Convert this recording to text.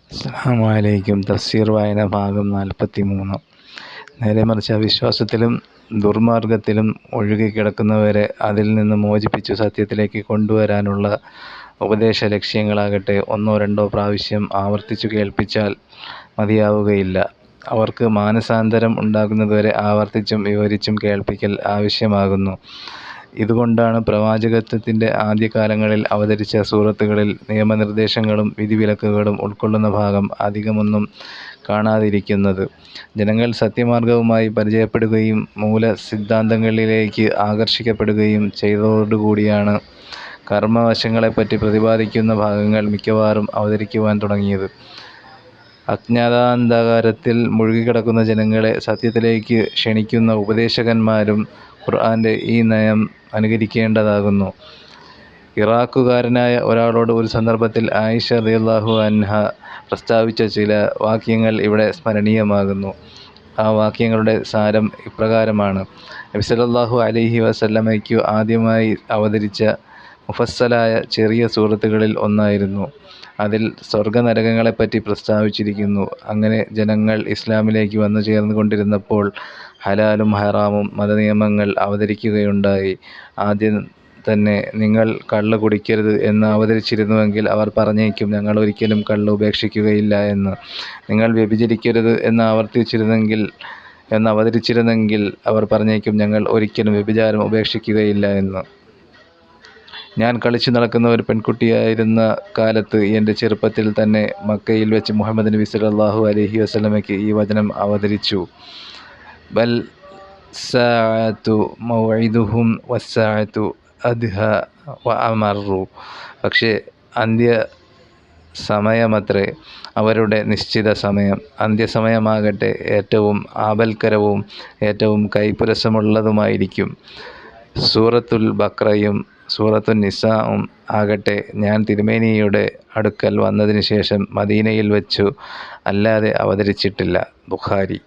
അസ്സലാമു അലൈക്കും. തഫ്സീർ വായന ഭാഗം 43. നേരെ മറിച്ച് അവിശ്വാസത്തിലും ദുർമാർഗത്തിലും ഒഴുകിക്കിടക്കുന്നവരെ അതിൽ നിന്ന് മോചിപ്പിച്ചു സത്യത്തിലേക്ക് കൊണ്ടുവരാനുള്ള ഉപദേശ ലക്ഷ്യങ്ങളാകട്ടെ ഒന്നോ രണ്ടോ പ്രാവശ്യം ആവർത്തിച്ചു കേൾപ്പിച്ചാൽ മതിയാവുകയില്ല. അവർക്ക് മാനസാന്തരം ഉണ്ടാകുന്നതുവരെ ആവർത്തിച്ചും വിവരിച്ചും കേൾപ്പിക്കൽ ആവശ്യമാകുന്നു. ഇതുകൊണ്ടാണ് പ്രവാചകത്വത്തിൻ്റെ ആദ്യകാലങ്ങളിൽ അവതരിച്ച സൂറത്തുകളിൽ നിയമനിർദ്ദേശങ്ങളും വിധിവിലക്കുകളും ഉൾക്കൊള്ളുന്ന ഭാഗം അധികമൊന്നും കാണാതിരിക്കുന്നത്. ജനങ്ങൾ സത്യമാർഗവുമായി പരിചയപ്പെടുകയും മൂലസിദ്ധാന്തങ്ങളിലേക്ക് ആകർഷിക്കപ്പെടുകയും ചെയ്തതോടുകൂടിയാണ് കർമ്മവശങ്ങളെപ്പറ്റി പ്രതിപാദിക്കുന്ന ഭാഗങ്ങൾ മിക്കവാറും അവതരിക്കുവാൻ തുടങ്ങിയത്. അജ്ഞാതാന്ധകാരത്തിൽ മുഴുകിക്കിടക്കുന്ന ജനങ്ങളെ സത്യത്തിലേക്ക് ക്ഷണിക്കുന്ന ഉപദേശകന്മാരും ഖുർആൻ്റെ ഈ നയം അനുകരിക്കേണ്ടതാകുന്നു. ഇറാഖുകാരനായ ഒരാളോട് ഒരു സന്ദർഭത്തിൽ ആയിഷ റളിയല്ലാഹു അൻഹ പ്രസ്താവിച്ച ചില വാക്യങ്ങൾ ഇവിടെ സ്മരണീയമാകുന്നു. ആ വാക്യങ്ങളുടെ സാരം ഇപ്രകാരമാണ്: നബി സല്ലല്ലാഹു അലൈഹി വസല്ലമയ്ക്കു ആദ്യമായി അവതരിച്ച മുഫസ്സലായ ചെറിയ സൂറത്തുകളിൽ ഒന്നായിരുന്നു. അതിൽ സ്വർഗനരകങ്ങളെപ്പറ്റി പ്രസ്താവിച്ചിരിക്കുന്നു. അങ്ങനെ ജനങ്ങൾ ഇസ്ലാമിലേക്ക് വന്നു ചേർന്നുകൊണ്ടിരുന്നപ്പോൾ ഹലാലും ഹറാമും മതനിയമങ്ങൾ അവതരിക്കുകയുണ്ടായി. ആദ്യം തന്നെ നിങ്ങൾ കള്ള് കുടിക്കരുത് എന്ന് അവതരിച്ചിരുന്നുവെങ്കിൽ അവർ പറഞ്ഞേക്കും, ഞങ്ങൾ ഒരിക്കലും കള്ള് ഉപേക്ഷിക്കുകയില്ല എന്ന്. നിങ്ങൾ വ്യഭിചരിക്കരുത് എന്ന് അവതരിച്ചിരുന്നെങ്കിൽ അവർ പറഞ്ഞേക്കും, ഞങ്ങൾ ഒരിക്കലും വ്യഭിചാരം ഉപേക്ഷിക്കുകയില്ല എന്ന്. ഞാൻ കളിച്ചു നടക്കുന്ന ഒരു പെൺകുട്ടിയായിരുന്ന കാലത്ത് എൻ്റെ ചെറുപ്പത്തിൽ തന്നെ മക്കയിൽ വെച്ച് മുഹമ്മദ് നബി സല്ലല്ലാഹു അലൈഹി വസല്ലമയ്ക്ക് ഈ വചനം അവതരിച്ചു: ബൽ സ്സാഅതു മൗഇദുഹും വസ്സാഅതു അദ്ഹാ വഅമറു. പക്ഷേ അന്ത്യസമയമത്രേ അവരുടെ നിശ്ചിത സമയം. അന്ത്യസമയമാകട്ടെ ഏറ്റവും ആപൽക്കരവും ഏറ്റവും കൈപ്പുരസമുള്ളതുമായിരിക്കും. സൂറത്തുൽ ബഖറയും സൂറത്തുൻ നിസാഉം ആകട്ടെ ഞാൻ തിരുമേനിയുടെ അടുക്കൽ വന്നതിന് ശേഷം മദീനയിൽ വെച്ചു അല്ലാതെ അവതരിച്ചിട്ടില്ല. ബുഖാരി.